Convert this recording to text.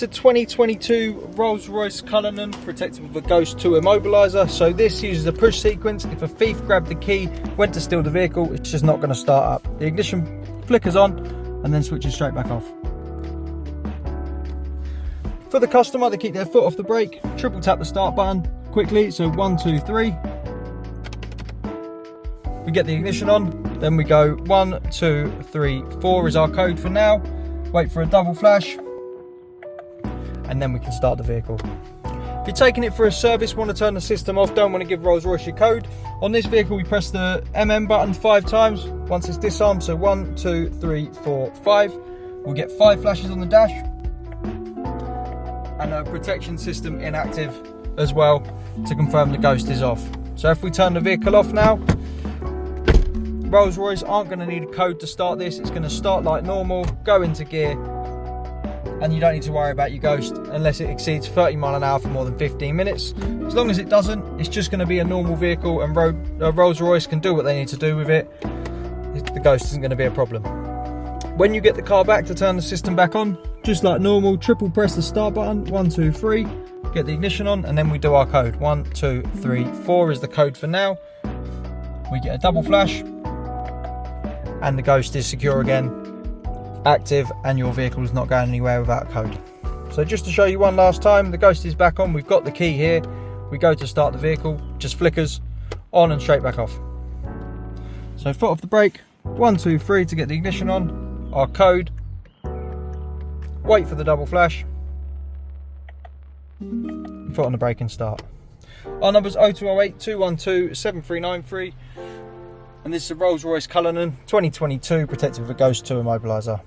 It's a 2022 Rolls-Royce Cullinan protected with a Ghost 2 immobiliser. So this uses a push sequence. If a thief grabbed the key, went to steal the vehicle, it's just not going to start up. The ignition flickers on and then switches straight back off. For the customer, they keep their foot off the brake, triple tap the start button quickly. So 1, 2, 3. We get the ignition on, then we go 1, 2, 3, 4 is our code for now. Wait for a double flash, and then we can start the vehicle. If you're taking it for a service, want to turn the system off, don't want to give Rolls-Royce your code, on this vehicle we press the MM button 5 times once it's disarmed. So 1, 2, 3, 4, 5. We'll get 5 flashes on the dash and a protection system inactive as well to confirm the Ghost is off. So if we turn the vehicle off now, Rolls-Royce aren't going to need a code to start this. It's going to start like normal, go into gear, and you don't need to worry about your Ghost unless it exceeds 30 miles an hour for more than 15 minutes. As long as it doesn't, it's just going to be a normal vehicle, and Rolls-Royce can do what they need to do with it. The Ghost isn't going to be a problem. When you get the car back to turn the system back on, just like normal, triple press the start button, 1, 2, 3, get the ignition on, and then we do our code. 1, 2, 3, 4 is the code for now. We get a double flash, and the Ghost is secure again, active, and your vehicle is not going anywhere without a code. So just to show you one last time, the Ghost is back on. We've got the key here. We go to start the vehicle, just flickers on and straight back off. So foot off the brake, 1, 2, 3 to get the ignition on, our code, wait for the double flash, foot on the brake and start. Our number's 0208 212 7393. And this is a Rolls-Royce Cullinan 2022 protected with a Ghost 2 immobiliser.